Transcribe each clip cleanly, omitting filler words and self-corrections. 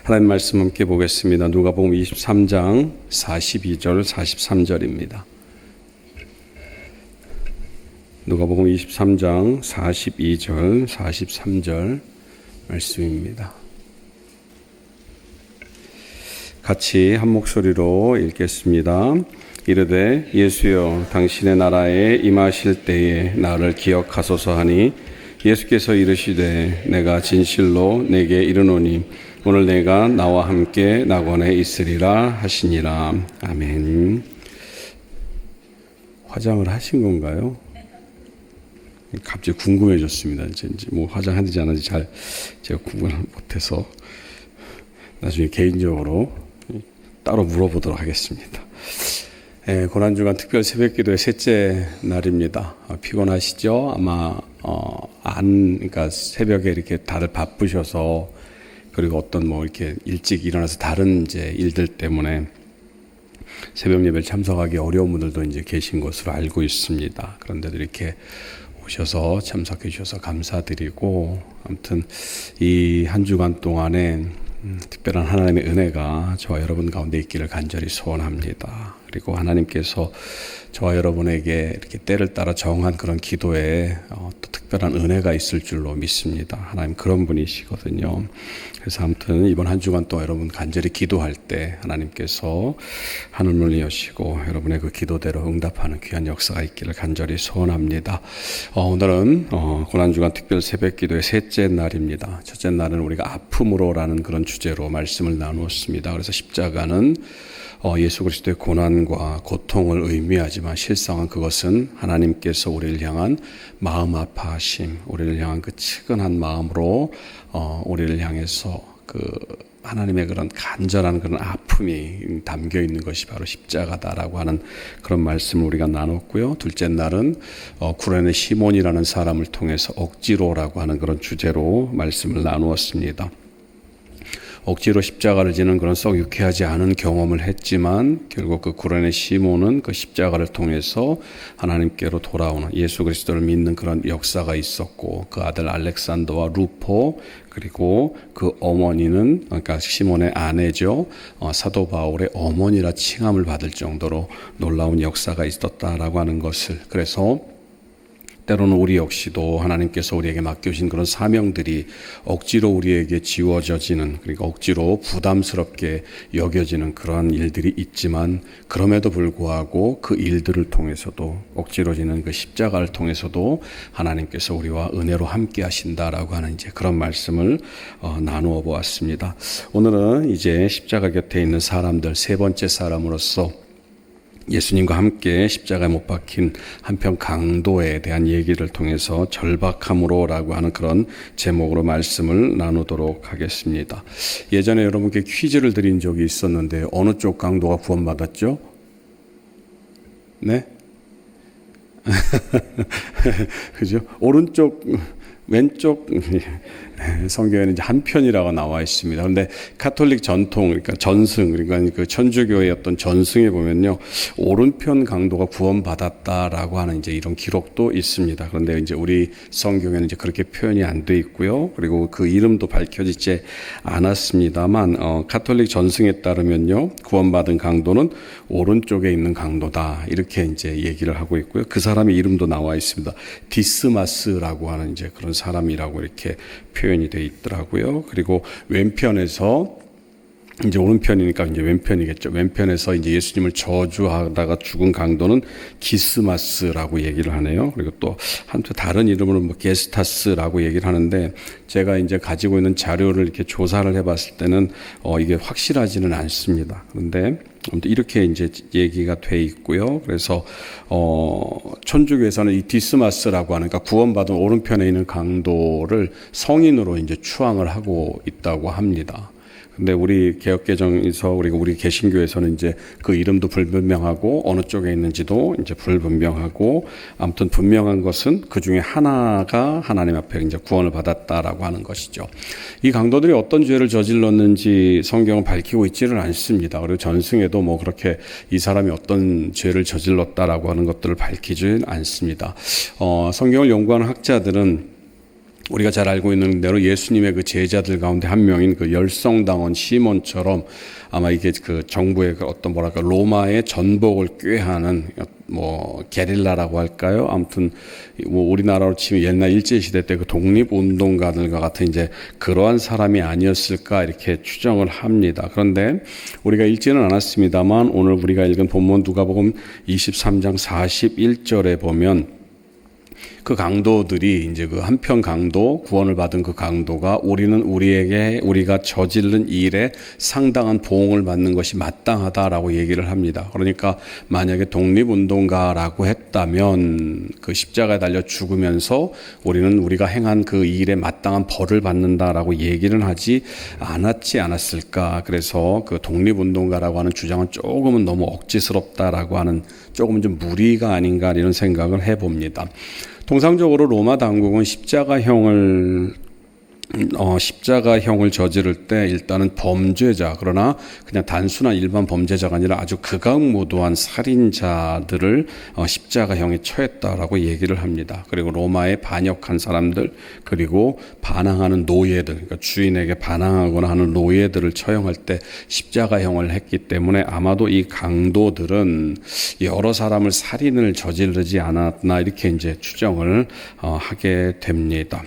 하나님 말씀 함께 보겠습니다. 누가복음 23장 42절 43절입니다. 누가복음 23장 42절 43절 말씀입니다. 같이 한 목소리로 읽겠습니다. 이르되 예수여 당신의 나라에 임하실 때에 나를 기억하소서 하니 예수께서 이르시되 내가 진실로 내게 이르노니 오늘 내가 나와 함께 낙원에 있으리라 하시니라. 아멘. 화장을 하신 건가요? 갑자기 궁금해졌습니다. 이제 뭐 화장하는지 안 하는지 잘 제가 구분을 못해서 나중에 개인적으로 따로 물어보도록 하겠습니다. 고난주간 특별 새벽기도의 셋째 날입니다. 피곤하시죠? 아마 그러니까 새벽에 이렇게 다들 바쁘셔서 그리고 어떤 뭐 이렇게 일찍 일어나서 다른 이제 일들 때문에 새벽 예배에 참석하기 어려운 분들도 이제 계신 것으로 알고 있습니다. 그런데도 이렇게 오셔서 참석해 주셔서 감사드리고, 아무튼 이 한 주간 동안에 특별한 하나님의 은혜가 저와 여러분 가운데 있기를 간절히 소원합니다. 그리고 하나님께서 저와 여러분에게 이렇게 때를 따라 정한 그런 기도에 또 특별한 은혜가 있을 줄로 믿습니다. 하나님 그런 분이시거든요. 그래서 아무튼 이번 한 주간 동안 여러분 간절히 기도할 때 하나님께서 하늘문을 여시고 여러분의 그 기도대로 응답하는 귀한 역사가 있기를 간절히 소원합니다. 오늘은 고난주간 특별 새벽기도의 셋째 날입니다. 첫째 날은 우리가 아픔으로라는 그런 주제로 말씀을 나누었습니다. 그래서 십자가는 예수 그리스도의 고난과 고통을 의미하지만 실상은 그것은 하나님께서 우리를 향한 마음 아파하심, 우리를 향한 그 측은한 마음으로 우리를 향해서 그 하나님의 그런 간절한 그런 아픔이 담겨 있는 것이 바로 십자가다라고 하는 그런 말씀을 우리가 나눴고요. 둘째 날은 구레네 시몬이라는 사람을 통해서 억지로라고 하는 그런 주제로 말씀을 나누었습니다. 억지로 십자가를 지는 그런 썩 유쾌하지 않은 경험을 했지만 결국 그 구레네 시몬은 그 십자가를 통해서 하나님께로 돌아오는 예수 그리스도를 믿는 그런 역사가 있었고, 그 아들 알렉산더와 루포 그리고 그 어머니는 그러니까 시몬의 아내죠. 사도 바울의 어머니라 칭함을 받을 정도로 놀라운 역사가 있었다라고 하는 것을, 그래서 때로는 우리 역시도 하나님께서 우리에게 맡겨주신 그런 사명들이 억지로 우리에게 지워져지는, 그러니까 억지로 부담스럽게 여겨지는 그런 일들이 있지만, 그럼에도 불구하고 그 일들을 통해서도 억지로 지는 그 십자가를 통해서도 하나님께서 우리와 은혜로 함께 하신다라고 하는 이제 그런 말씀을 나누어 보았습니다. 오늘은 이제 십자가 곁에 있는 사람들 세 번째 사람으로서 예수님과 함께 십자가에 못 박힌 한편 강도에 대한 얘기를 통해서 절박함으로라고 하는 그런 제목으로 말씀을 나누도록 하겠습니다. 예전에 여러분께 퀴즈를 드린 적이 있었는데 어느 쪽 강도가 구원받았죠? 네? 그죠? 오른쪽, 왼쪽 성경에는 이제 한편이라고 나와 있습니다. 그런데 카톨릭 전통, 그러니까 전승, 그러니까 그 천주교의 어떤 전승에 보면요, 오른편 강도가 구원받았다라고 하는 이제 이런 기록도 있습니다. 그런데 이제 우리 성경에는 이제 그렇게 표현이 안 돼 있고요. 그리고 그 이름도 밝혀지지 않았습니다만, 카톨릭 전승에 따르면요, 구원받은 강도는 오른쪽에 있는 강도다. 이렇게 이제 얘기를 하고 있고요. 그 사람의 이름도 나와 있습니다. 디스마스라고 하는 이제 그런 사람이라고 이렇게 표현이 되어 있더라고요. 그리고 왼편에서 이제 오른편이니까 이제 왼편이겠죠. 왼편에서 이제 예수님을 저주하다가 죽은 강도는 기스마스라고 얘기를 하네요. 그리고 또 한편 다른 이름으로 뭐 게스타스라고 얘기를 하는데, 제가 이제 가지고 있는 자료를 이렇게 조사를 해봤을 때는 이게 확실하지는 않습니다. 그런데 아무튼 이렇게 이제 얘기가 돼 있고요. 그래서 천주교에서는 이 디스마스라고 하는, 그러니까 구원받은 오른편에 있는 강도를 성인으로 이제 추앙을 하고 있다고 합니다. 근데 우리 개혁개정에서 그리고 우리 개신교에서는 이제 그 이름도 불분명하고 어느 쪽에 있는지도 이제 불분명하고, 아무튼 분명한 것은 그 중에 하나가 하나님 앞에 이제 구원을 받았다라고 하는 것이죠. 이 강도들이 어떤 죄를 저질렀는지 성경은 밝히고 있지는 않습니다. 그리고 전승에도 뭐 그렇게 이 사람이 어떤 죄를 저질렀다라고 하는 것들을 밝히지는 않습니다. 성경을 연구하는 학자들은 우리가 잘 알고 있는 대로 예수님의 그 제자들 가운데 한 명인 그 열성당원 시몬처럼 아마 이게 그 정부의 그 어떤 뭐랄까 로마의 전복을 꾀하는 뭐 게릴라라고 할까요? 아무튼 뭐 우리나라로 치면 옛날 일제 시대 때 그 독립운동가들과 같은 이제 그러한 사람이 아니었을까 이렇게 추정을 합니다. 그런데 우리가 읽지는 않았습니다만 오늘 우리가 읽은 본문 누가복음 23장 41절에 보면 그 강도들이 이제 그 한편 강도 구원을 받은 그 강도가 우리는 우리가 저지른 일에 상당한 보응을 받는 것이 마땅하다라고 얘기를 합니다. 그러니까 만약에 독립운동가라고 했다면 그 십자가에 달려 죽으면서 우리는 우리가 행한 그 일에 마땅한 벌을 받는다라고 얘기를 하지 않았을까. 그래서 그 독립운동가라고 하는 주장은 조금은 너무 억지스럽다라고 하는 조금은 좀 무리가 아닌가 이런 생각을 해봅니다. 통상적으로 로마 당국은 십자가형을 저지를 때 일단은 범죄자, 그러나 그냥 단순한 일반 범죄자가 아니라 아주 극악무도한 살인자들을 십자가형에 처했다라고 얘기를 합니다. 그리고 로마에 반역한 사람들, 그리고 반항하는 노예들, 그러니까 주인에게 반항하거나 하는 노예들을 처형할 때 십자가형을 했기 때문에 아마도 이 강도들은 여러 사람을 살인을 저지르지 않았나 이렇게 이제 추정을 하게 됩니다.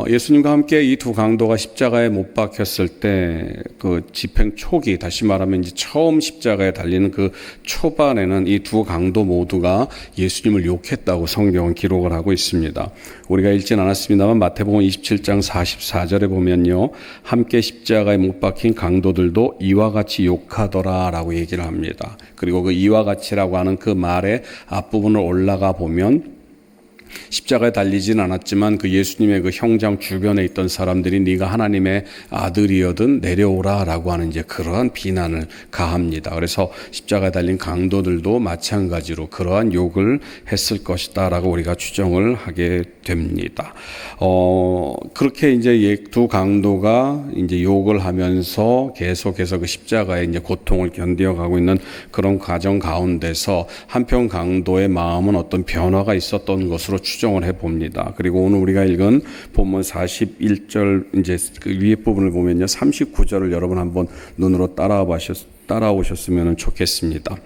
예수님과 함께 이 두 강도가 십자가에 못 박혔을 때 그 집행 초기, 다시 말하면 이제 처음 십자가에 달리는 그 초반에는 이 두 강도 모두가 예수님을 욕했다고 성경은 기록을 하고 있습니다. 우리가 읽진 않았습니다만 마태복음 27장 44절에 보면요, 함께 십자가에 못 박힌 강도들도 이와 같이 욕하더라라고 얘기를 합니다. 그리고 그 이와 같이라고 하는 그 말의 앞부분을 올라가 보면 십자가에 달리진 않았지만 그 예수님의 그 형장 주변에 있던 사람들이 네가 하나님의 아들이여든 내려오라라고 하는 이제 그러한 비난을 가합니다. 그래서 십자가에 달린 강도들도 마찬가지로 그러한 욕을 했을 것이다라고 우리가 추정을 하게 됩니다. 그렇게 이제 두 강도가 이제 욕을 하면서 계속해서 그 십자가의 이제 고통을 견뎌가고 있는 그런 과정 가운데서 한편 강도의 마음은 어떤 변화가 있었던 것으로 추정을 해 봅니다. 그리고 오늘 우리가 읽은 본문 41절 이제 그 위에 부분을 보면요, 39절을 여러분 한번 눈으로 따라오셨으면 좋겠습니다.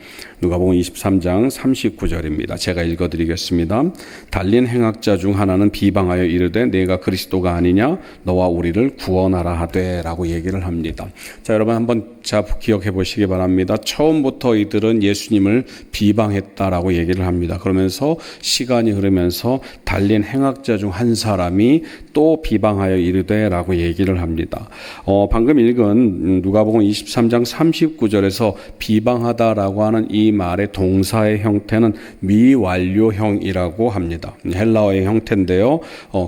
누가복음 23장 39절입니다. 제가 읽어드리겠습니다. 달린 행악자 중 하나는 비방하여 이르되 내가 그리스도가 아니냐 너와 우리를 구원하라 하되라고 얘기를 합니다. 자, 여러분 한번 기억해 보시기 바랍니다. 처음부터 이들은 예수님을 비방했다라고 얘기를 합니다. 그러면서 시간이 흐르면서 달린 행악자 중 한 사람이 또 비방하여 이르되라고 얘기를 합니다. 방금 읽은 누가복음 23장 39절에서 비방하다라고 하는 이 말의 동사의 형태는 미완료형이라고 합니다. 헬라어의 형태인데요.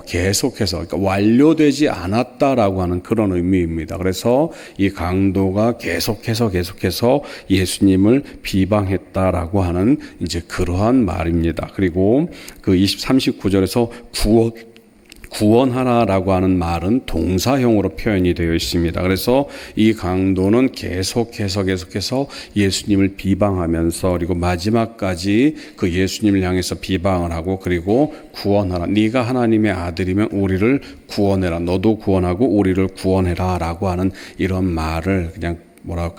계속해서 그러니까 완료되지 않았다라고 하는 그런 의미입니다. 그래서 이 강도가 계속해서 예수님을 비방했다라고 하는 이제 그러한 말입니다. 그리고 그 39절에서 구원하라라고 하는 말은 동사형으로 표현이 되어 있습니다. 그래서 이 강도는 계속해서 예수님을 비방하면서 그리고 마지막까지 그 예수님을 향해서 비방을 하고 그리고 구원하라. 네가 하나님의 아들이면 우리를 구원해라. 너도 구원하고 우리를 구원해라 라고 하는 이런 말을 그냥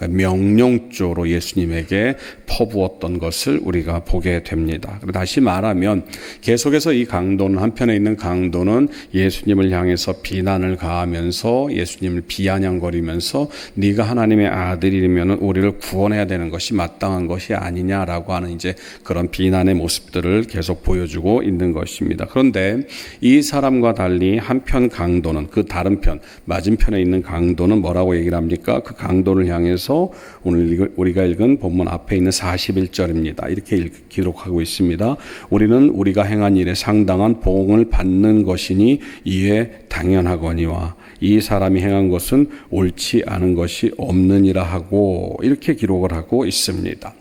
명령조로 예수님에게 퍼부었던 것을 우리가 보게 됩니다. 다시 말하면 계속해서 이 강도는, 한편에 있는 강도는 예수님을 향해서 비난을 가하면서 예수님을 비아냥거리면서 네가 하나님의 아들이면 우리를 구원해야 되는 것이 마땅한 것이 아니냐라고 하는 이제 그런 비난의 모습들을 계속 보여주고 있는 것입니다. 그런데 이 사람과 달리 한편 강도는, 그 다른 편, 맞은편에 있는 강도는 뭐라고 얘기를 합니까? 그 강도를 향해서 오늘 우리가 읽은 본문 앞에 있는 41절입니다. 이렇게 기록하고 있습니다. 우리는 우리가 행한 일에 상당한 보응을 받는 것이니 이에 당연하거니와 이 사람이 행한 것은 옳지 않은 것이 없느니라 하고 이렇게 기록을 하고 있습니다.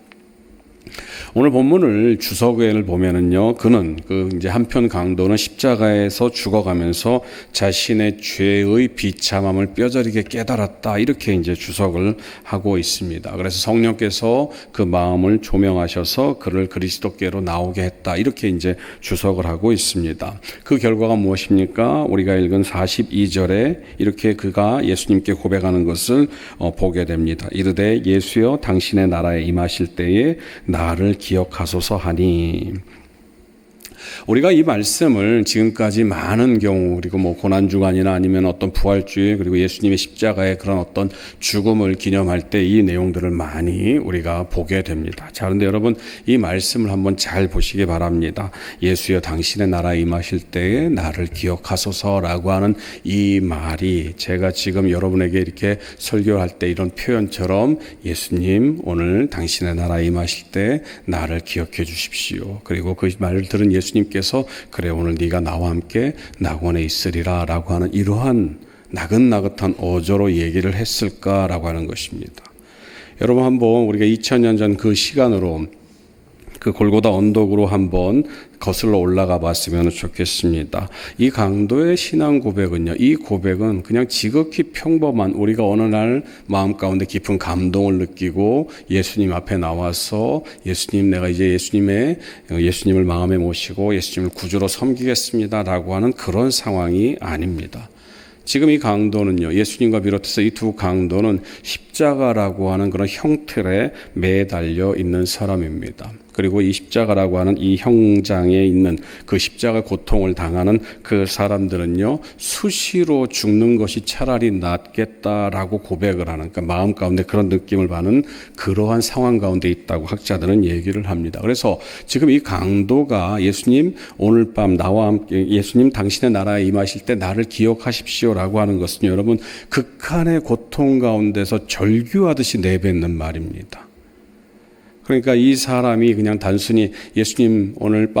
오늘 본문을 주석을 보면은요, 그는 이제 한편 강도는 십자가에서 죽어가면서 자신의 죄의 비참함을 뼈저리게 깨달았다, 이렇게 이제 주석을 하고 있습니다. 그래서 성령께서 그 마음을 조명하셔서 그를 그리스도께로 나오게 했다, 이렇게 이제 주석을 하고 있습니다. 그 결과가 무엇입니까? 우리가 읽은 42절에 이렇게 그가 예수님께 고백하는 것을 보게 됩니다. 이르되 예수여 당신의 나라에 임하실 때에 나를 기억하소서 하니. 우리가 이 말씀을 지금까지 많은 경우, 그리고 뭐 고난주간이나 아니면 어떤 부활주일, 그리고 예수님의 십자가의 그런 어떤 죽음을 기념할 때 이 내용들을 많이 우리가 보게 됩니다. 자, 그런데 여러분, 이 말씀을 한번 잘 보시기 바랍니다. 예수여 당신의 나라에 임하실 때에 나를 기억하소서라고 하는 이 말이, 제가 지금 여러분에게 이렇게 설교할 때 이런 표현처럼 예수님 오늘 당신의 나라에 임하실 때 나를 기억해 주십시오. 그리고 그 말을 들은 예수님께서 그래 오늘 네가 나와 함께 낙원에 있으리라 라고 하는 이러한 나긋나긋한 어조로 얘기를 했을까라고 하는 것입니다. 여러분, 한번 우리가 2000년 전 그 시간으로 그 골고다 언덕으로 한번 거슬러 올라가 봤으면 좋겠습니다. 이 강도의 신앙 고백은요, 이 고백은 그냥 지극히 평범한, 우리가 어느 날 마음 가운데 깊은 감동을 느끼고 예수님 앞에 나와서 예수님, 내가 이제 예수님을 마음에 모시고 예수님을 구주로 섬기겠습니다 라고 하는 그런 상황이 아닙니다. 지금 이 강도는요, 예수님과 비롯해서 이 두 강도는 십자가라고 하는 그런 형틀에 매달려 있는 사람입니다. 그리고 이 십자가라고 하는 이 형장에 있는 그 십자가 고통을 당하는 그 사람들은요, 수시로 죽는 것이 차라리 낫겠다라고 고백을 하는, 그러니까 마음 가운데 그런 느낌을 받는 그러한 상황 가운데 있다고 학자들은 얘기를 합니다. 그래서 지금 이 강도가 예수님 오늘 밤 나와 함께 예수님 당신의 나라에 임하실 때 나를 기억하십시오라고 하는 것은 여러분 극한의 고통 가운데서 절규하듯이 내뱉는 말입니다. 그러니까 이 사람이 그냥 단순히 예수님 오늘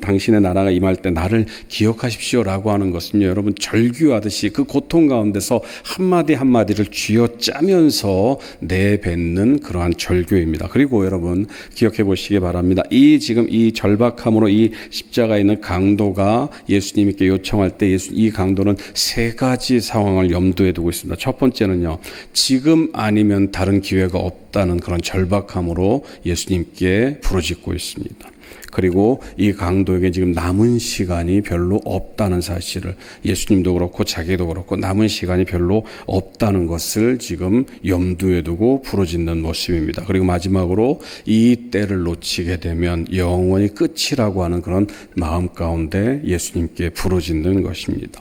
당신의 나라가 임할 때 나를 기억하십시오라고 하는 것은요, 여러분 절규하듯이 그 고통 가운데서 한마디 한마디를 쥐어짜면서 내뱉는 그러한 절규입니다. 그리고 여러분 기억해 보시기 바랍니다. 지금 이 절박함으로 이 십자가에 있는 강도가 예수님께 요청할 때 이 강도는 세 가지 상황을 염두에 두고 있습니다. 첫 번째는요, 지금 아니면 다른 기회가 없다는 그런 절박함으로 예수님께 부르짖고 있습니다. 그리고 이 강도에게 지금 남은 시간이 별로 없다는 사실을, 예수님도 그렇고 자기도 그렇고 남은 시간이 별로 없다는 것을 지금 염두에 두고 부르짖는 모습입니다. 그리고 마지막으로 이 때를 놓치게 되면 영원히 끝이라고 하는 그런 마음 가운데 예수님께 부르짖는 것입니다.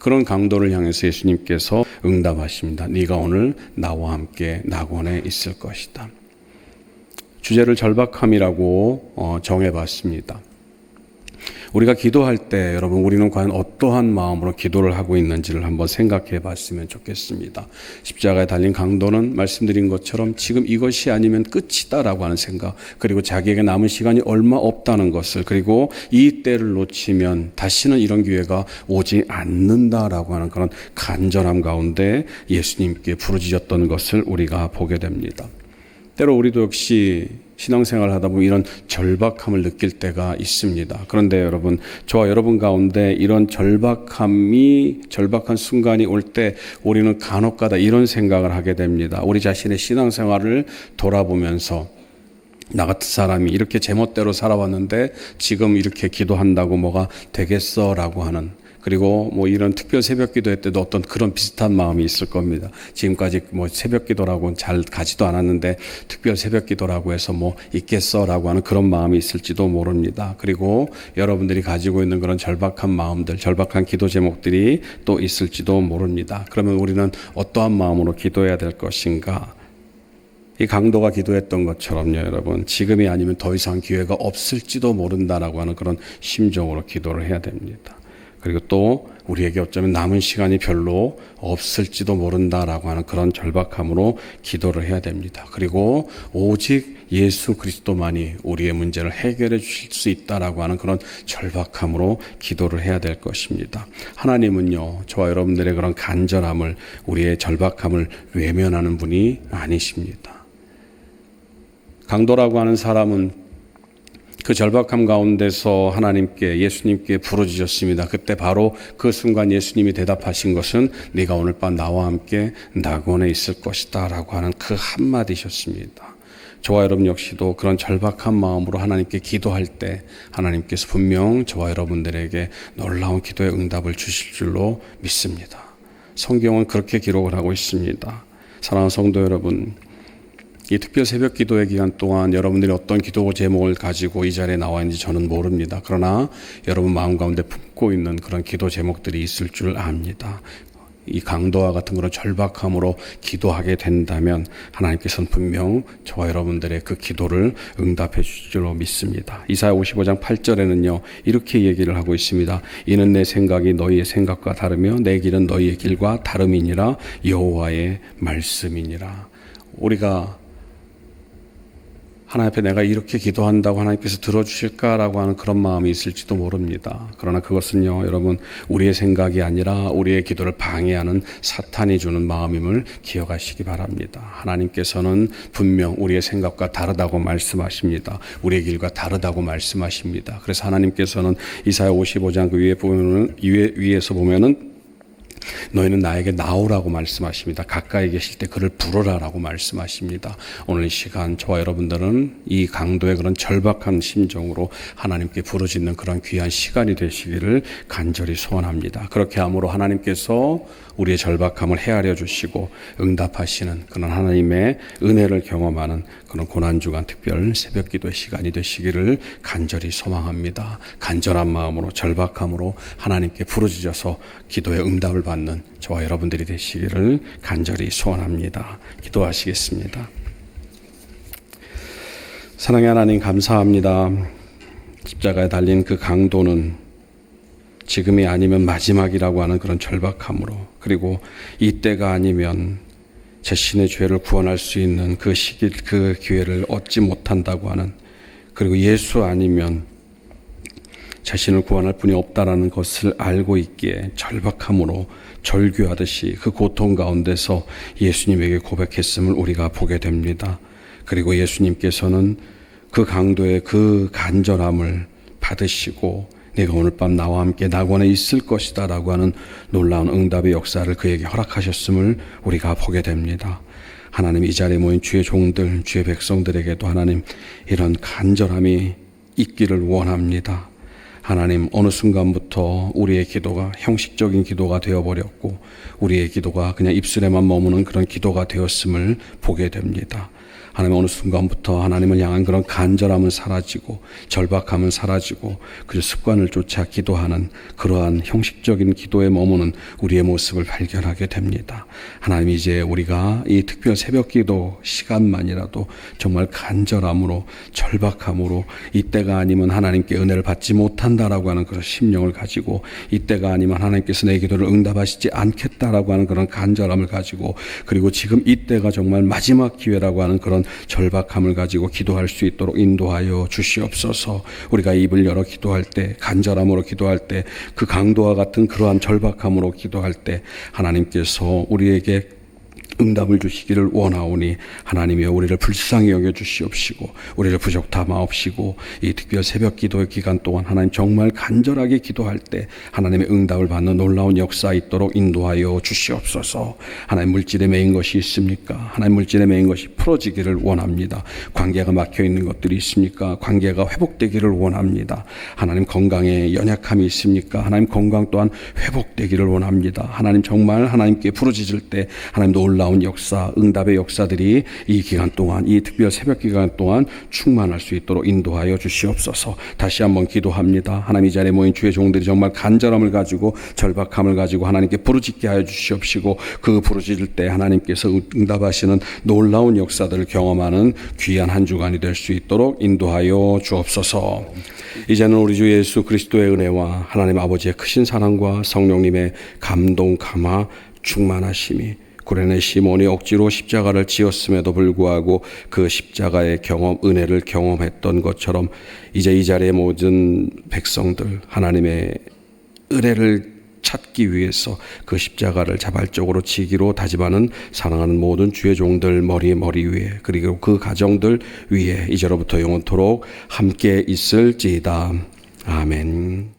그런 강도를 향해서 예수님께서 응답하십니다. 네가 오늘 나와 함께 낙원에 있을 것이다. 주제를 절박함이라고 정해봤습니다. 우리가 기도할 때 여러분, 우리는 과연 어떠한 마음으로 기도를 하고 있는지를 한번 생각해 봤으면 좋겠습니다. 십자가에 달린 강도는 말씀드린 것처럼 지금 이것이 아니면 끝이다라고 하는 생각, 그리고 자기에게 남은 시간이 얼마 없다는 것을, 그리고 이 때를 놓치면 다시는 이런 기회가 오지 않는다라고 하는 그런 간절함 가운데 예수님께 부르짖었던 것을 우리가 보게 됩니다. 때로 우리도 역시 신앙생활을 하다 보면 이런 절박함을 느낄 때가 있습니다. 그런데 여러분, 저와 여러분 가운데 이런 절박한 순간이 올 때 우리는 간혹가다 이런 생각을 하게 됩니다. 우리 자신의 신앙생활을 돌아보면서 나 같은 사람이 이렇게 제멋대로 살아왔는데 지금 이렇게 기도한다고 뭐가 되겠어라고 하는, 그리고 뭐 이런 특별 새벽 기도회 때도 어떤 그런 비슷한 마음이 있을 겁니다. 지금까지 뭐 새벽 기도라고는 잘 가지도 않았는데 특별 새벽 기도라고 해서 뭐 있겠어라고 하는 그런 마음이 있을지도 모릅니다. 그리고 여러분들이 가지고 있는 그런 절박한 마음들, 절박한 기도 제목들이 또 있을지도 모릅니다. 그러면 우리는 어떠한 마음으로 기도해야 될 것인가? 이 강도가 기도했던 것처럼요, 여러분, 지금이 아니면 더 이상 기회가 없을지도 모른다라고 하는 그런 심정으로 기도를 해야 됩니다. 그리고 또 우리에게 어쩌면 남은 시간이 별로 없을지도 모른다라고 하는 그런 절박함으로 기도를 해야 됩니다. 그리고 오직 예수 그리스도만이 우리의 문제를 해결해 주실 수 있다라고 하는 그런 절박함으로 기도를 해야 될 것입니다. 하나님은요, 저와 여러분들의 그런 간절함을, 우리의 절박함을 외면하는 분이 아니십니다. 강도라고 하는 사람은 그 절박함 가운데서 하나님께, 예수님께 부르짖었습니다. 그때 바로 그 순간 예수님이 대답하신 것은 네가 오늘 밤 나와 함께 낙원에 있을 것이다 라고 하는 그 한마디셨습니다. 저와 여러분 역시도 그런 절박한 마음으로 하나님께 기도할 때 하나님께서 분명 저와 여러분들에게 놀라운 기도의 응답을 주실 줄로 믿습니다. 성경은 그렇게 기록을 하고 있습니다. 사랑하는 성도 여러분, 이 특별 새벽 기도의 기간 동안 여러분들이 어떤 기도 제목을 가지고 이 자리에 나와 있는지 저는 모릅니다. 그러나 여러분 마음 가운데 품고 있는 그런 기도 제목들이 있을 줄 압니다. 이 강도와 같은 그런 절박함으로 기도하게 된다면 하나님께서는 분명 저와 여러분들의 그 기도를 응답해 주실 줄로 믿습니다. 이사야 55장 8절에는요 이렇게 얘기를 하고 있습니다. 이는 내 생각이 너희의 생각과 다르며 내 길은 너희의 길과 다름이니라 여호와의 말씀이니라. 우리가 하나님 앞에 내가 이렇게 기도한다고 하나님께서 들어주실까라고 하는 그런 마음이 있을지도 모릅니다. 그러나 그것은요, 여러분, 우리의 생각이 아니라 우리의 기도를 방해하는 사탄이 주는 마음임을 기억하시기 바랍니다. 하나님께서는 분명 우리의 생각과 다르다고 말씀하십니다. 우리의 길과 다르다고 말씀하십니다. 그래서 하나님께서는 이사야 55장 그 위에서 보면은 너희는 나에게 나오라고 말씀하십니다. 가까이 계실 때 그를 부르라라고 말씀하십니다. 오늘 이 시간 저와 여러분들은 이 강도의 그런 절박한 심정으로 하나님께 부르짖는 그런 귀한 시간이 되시기를 간절히 소원합니다. 그렇게 함으로 하나님께서 우리의 절박함을 헤아려 주시고 응답하시는 그런 하나님의 은혜를 경험하는 그런 고난주간 특별 새벽 기도의 시간이 되시기를 간절히 소망합니다. 간절한 마음으로 절박함으로 하나님께 부르짖어서 기도의 응답을 받는 저와 여러분들이 되시기를 간절히 소원합니다. 기도하시겠습니다. 사랑의 하나님 감사합니다. 십자가에 달린 그 강도는 지금이 아니면 마지막이라고 하는 그런 절박함으로, 그리고 이때가 아니면 자신의 죄를 구원할 수 있는 그 시기, 그 기회를 얻지 못한다고 하는, 그리고 예수 아니면 자신을 구원할 분이 없다라는 것을 알고 있기에 절박함으로 절규하듯이 그 고통 가운데서 예수님에게 고백했음을 우리가 보게 됩니다. 그리고 예수님께서는 그 강도의 그 간절함을 받으시고 내가 오늘 밤 나와 함께 낙원에 있을 것이다 라고 하는 놀라운 응답의 역사를 그에게 허락하셨음을 우리가 보게 됩니다. 하나님, 이 자리에 모인 주의 종들, 주의 백성들에게도 하나님 이런 간절함이 있기를 원합니다. 하나님, 어느 순간부터 우리의 기도가 형식적인 기도가 되어버렸고 우리의 기도가 그냥 입술에만 머무는 그런 기도가 되었음을 보게 됩니다. 하나님, 어느 순간부터 하나님을 향한 그런 간절함은 사라지고 절박함은 사라지고 그 습관을 쫓아 기도하는 그러한 형식적인 기도에 머무는 우리의 모습을 발견하게 됩니다. 하나님, 이제 우리가 이 특별 새벽 기도 시간만이라도 정말 간절함으로 절박함으로 이때가 아니면 하나님께 은혜를 받지 못한다라고 하는 그런 심령을 가지고 이때가 아니면 하나님께서 내 기도를 응답하시지 않겠다라고 하는 그런 간절함을 가지고, 그리고 지금 이때가 정말 마지막 기회라고 하는 그런 절박함을 가지고 기도할 수 있도록 인도하여 주시옵소서. 우리가 입을 열어 기도할 때, 간절함으로 기도할 때, 그 강도와 같은 그러한 절박함으로 기도할 때 하나님께서 우리에게 응답을 주시기를 원하오니 하나님이여 우리를 불쌍히 여겨 주시옵시고 우리를 부족타 마옵시고 이 특별 새벽 기도의 기간 동안 하나님 정말 간절하게 기도할 때 하나님의 응답을 받는 놀라운 역사 있도록 인도하여 주시옵소서. 하나님, 물질에 매인 것이 있습니까? 하나님, 물질에 매인 것이 풀어지기를 원합니다. 관계가 막혀 있는 것들이 있습니까? 관계가 회복되기를 원합니다. 하나님, 건강에 연약함이 있습니까? 하나님, 건강 또한 회복되기를 원합니다. 하나님, 정말 하나님께 부르짖을 때 하나님 놀라운 역사, 응답의 역사들이 이 기간 동안, 이 특별 새벽 기간 동안 충만할 수 있도록 인도하여 주시옵소서. 다시 한번 기도합니다. 하나님, 이 자리에 모인 주의 종들이 정말 간절함을 가지고 절박함을 가지고 하나님께 부르짖게 하여 주시옵시고 그 부르짖을 때 하나님께서 응답하시는 놀라운 역사들을 경험하는 귀한 한 주간이 될 수 있도록 인도하여 주옵소서. 이제는 우리 주 예수 그리스도의 은혜와 하나님 아버지의 크신 사랑과 성령님의 감동, 감화, 충만하심이 구레네 시몬이 억지로 십자가를 지었음에도 불구하고 그 십자가의 경험, 은혜를 경험했던 것처럼 이제 이 자리에 모든 백성들 하나님의 은혜를 찾기 위해서 그 십자가를 자발적으로 지기로 다짐하는 사랑하는 모든 주의 종들 머리 위에, 그리고 그 가정들 위에 이제로부터 영원토록 함께 있을지이다. 아멘.